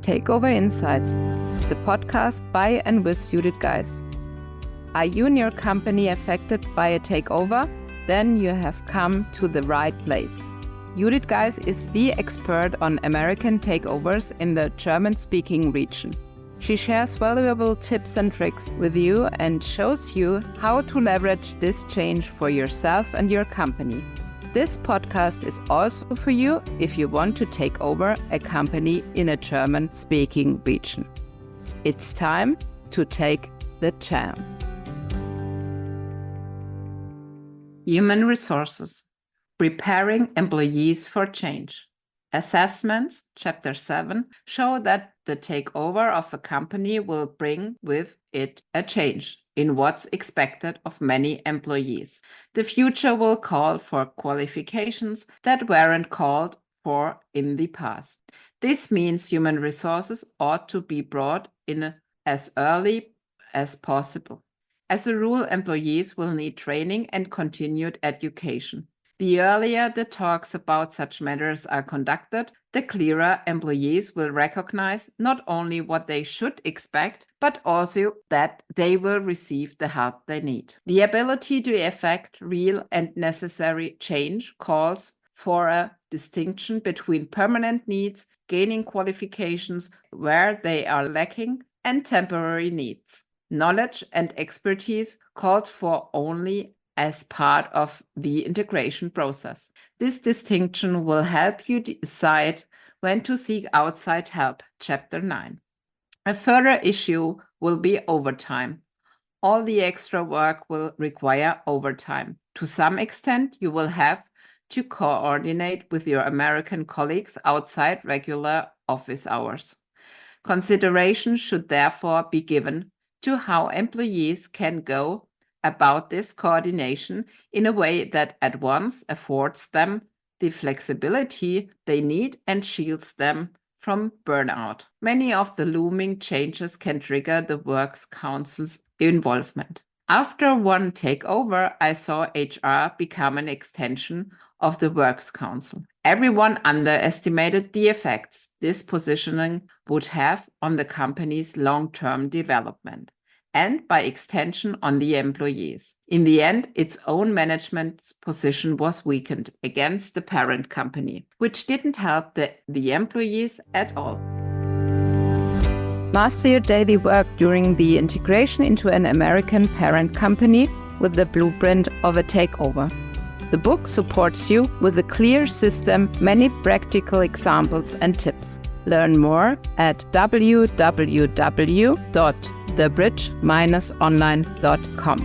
Takeover Insights, the podcast by and with Judith Geis. Are you and your company affected by a takeover? Then you have come to the right place. Judith Geis is the expert on American takeovers in the German-speaking region. She shares valuable tips and tricks with you and shows you how to leverage this change for yourself and your company. This podcast is also for you if you want to take over a company in a German-speaking region. It's time to take the chance. Human resources. Preparing employees for change. Assessments, Chapter 7, show that the takeover of a company will bring with it a change in what's expected of many employees. The future will call for qualifications that weren't called for in the past. This means human resources ought to be brought in as early as possible. As a rule, employees will need training and continued education. The earlier the talks about such matters are conducted, the clearer employees will recognize not only what they should expect, but also that they will receive the help they need. The ability to effect real and necessary change calls for a distinction between permanent needs, gaining qualifications where they are lacking, and temporary needs. Knowledge and expertise called for only as part of the integration process. This distinction will help you decide when to seek outside help, Chapter 9. A further issue will be overtime. All the extra work will require overtime. To some extent, you will have to coordinate with your American colleagues outside regular office hours. Consideration should therefore be given to how employees can go about this coordination in a way that at once affords them the flexibility they need and shields them from burnout. Many of the looming changes can trigger the Works Council's involvement. After one takeover, I saw HR become an extension of the Works Council. Everyone underestimated the effects this positioning would have on the company's long-term development, and by extension on the employees. In the end, its own management's position was weakened against the parent company, which didn't help the employees at all. Master your daily work during the integration into an American parent company with the blueprint of a takeover. The book supports you with a clear system, many practical examples and tips. Learn more at www.thebridge-online.com.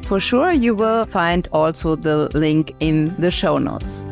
For sure, you will find also the link in the show notes.